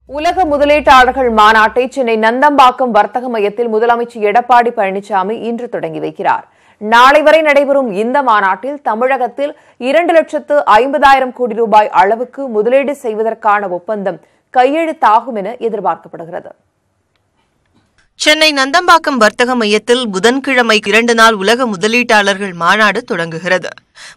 உலக முதலீட்டாளர்கள் மாநாட்டை சென்னை நந்தம்பாக்கம் வர்த்தக மையத்தில் முதலமைச்சர் எடப்பாடி பழனிசாமி இன்று தொடங்கி வைக்கிறார். நாளை வரை நடைபெறும் இந்த மாநாட்டில் தமிழகத்தில் 2,50,000 கோடி ரூபாய் அளவுக்கு முதலீடு செய்வதற்கான ஒப்பந்தம் கையெழுத்தாகும் என எதிர்பார்க்கப்படுகிறது. சென்னை நந்தம்பாக்கம் வர்த்தக மையத்தில் புதன்கிழமை 2 நாள் உலக முதலீட்டாளர்கள் மாநாடு தொடங்குகிறது.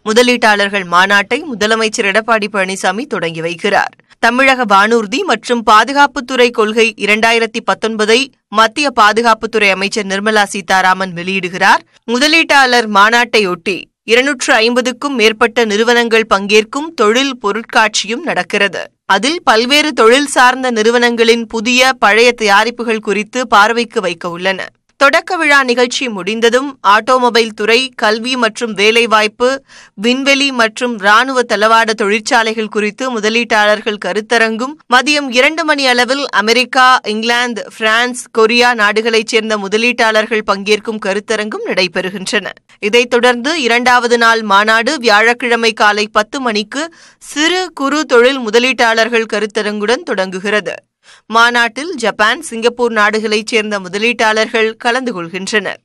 முதலீட்டாளர்கள் மாநாட்டை முதலமைச்சர் எடப்பாடி பழனிசாமி தொடங்கி வைக்கிறார். தமிழக வானூர்தி மற்றும் பாதுகாப்புத்துறை கொள்கை 2019 மத்திய பாதுகாப்புத்துறை அமைச்சர் நிர்மலா சீதாராமன் வெளியிடுகிறார். முதலீட்டாளர் மாநாட்டையொட்டி 250க்கும் மேற்பட்ட நிறுவனங்கள் பங்கேற்கும் தொழில் பொருட்காட்சியும் நடக்கிறது. அதில் பல்வேறு தொழில் சார்ந்த நிறுவனங்களின் புதிய பழைய தயாரிப்புகள் குறித்து பார்வைக்கு வைக்க உள்ளன. தொடக்க விழா நிகழ்ச்சி முடிந்ததும் ஆட்டோமொபைல் துறை, கல்வி மற்றும் வேலைவாய்ப்பு, விண்வெளி மற்றும் ராணுவ தளவாட தொழிற்சாலைகள் குறித்து முதலீட்டாளர்கள் கருத்தரங்கும் மதியம் 2 மணி அளவில் அமெரிக்கா, இங்கிலாந்து, பிரான்ஸ், கொரியா நாடுகளைச் சேர்ந்த முதலீட்டாளர்கள் பங்கேற்கும் கருத்தரங்கும் நடைபெறுகின்றன. இதைத் தொடர்ந்து 2வது நாள் மாநாடு வியாழக்கிழமை காலை 10 மணிக்கு சிறு குறு தொழில் முதலீட்டாளர்கள் கருத்தரங்குடன் தொடங்குகிறது. மாநாட்டில் ஜப்பான், சிங்கப்பூர் நாடுகளைச் சேர்ந்த முதலீட்டாளர்கள் கலந்து கொள்கின்றனர்.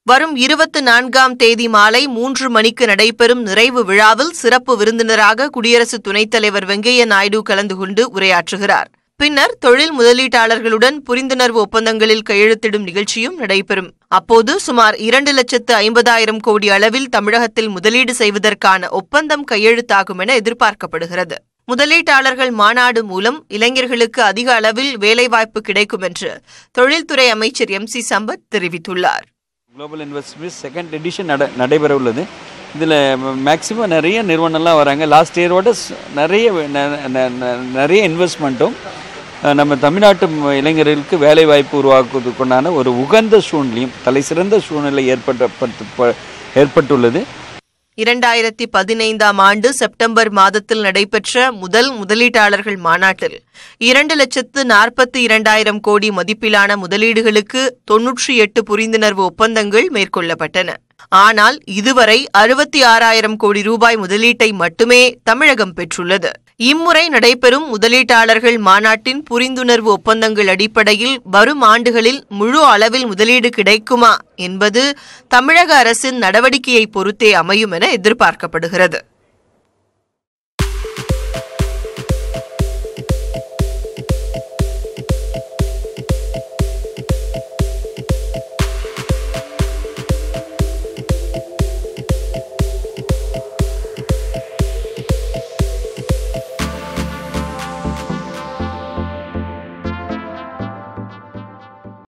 வரும் 24ஆம் தேதி மாலை 3 மணிக்கு நடைபெறும் நிறைவு விழாவில் சிறப்பு விருந்தினராக குடியரசு துணைத் தலைவர் வெங்கையா நாயுடு கலந்து கொண்டு உரையாற்றுகிறார். பின்னர் தொழில் முதலீட்டாளர்களுடன் புரிந்துணர்வு ஒப்பந்தங்களில் கையெழுத்திடும் நிகழ்ச்சியும் நடைபெறும். அப்போது சுமார் 2,50,000 கோடி அளவில் தமிழகத்தில் முதலீடு செய்வதற்கான ஒப்பந்தம் கையெழுத்தாகும் என எதிர்பார்க்கப்படுகிறது. முதலீட்டாளர்கள் மாநாடு மூலம் இளைஞர்களுக்கு அதிக அளவில் வேலைவாய்ப்பு கிடைக்கும் என்று தொழில்துறை அமைச்சர் MC சம்பத் தெரிவித்துள்ளார். குளோபல் இன்வெஸ்ட்மெண்ட் செகண்ட் எடிஷன் நடைபெற உள்ளது. இதில் மேக்சிமம் நிறைய நிறுவனம்லாம் வராங்க. லாஸ்ட் இயரோட நிறைய இன்வெஸ்ட்மெண்ட்டும் நம்ம தமிழ்நாட்டு இளைஞர்களுக்கு வேலைவாய்ப்பு உருவாக்குவதற்குண்டான ஒரு உகந்த சூழ்நிலையும் தலைசிறந்த சூழ்நிலை ஏற்பட்டுள்ளது. 2015ஆம் ஆண்டு செப்டம்பர் மாதத்தில் நடைபெற்ற முதல் முதலீட்டாளர்கள் மாநாட்டில் 2,42,000 கோடி மதிப்பிலான முதலீடுகளுக்கு 98 புரிந்துணர்வு ஒப்பந்தங்கள் மேற்கொள்ளப்பட்டன. ஆனால் இதுவரை 66,000 கோடி ரூபாய் முதலீட்டை மட்டுமே தமிழகம் பெற்றுள்ளது. இம்முறை நடைபெறும் முதலீட்டாளர்கள் மாநாட்டின் புரிந்துணர்வு ஒப்பந்தங்கள் அடிப்படையில் வரும் ஆண்டுகளில் முழு அளவில் முதலீடு கிடைக்குமா என்பது தமிழக அரசின் நடவடிக்கையை பொறுத்தே அமையும் என எதிர்பார்க்கப்படுகிறது.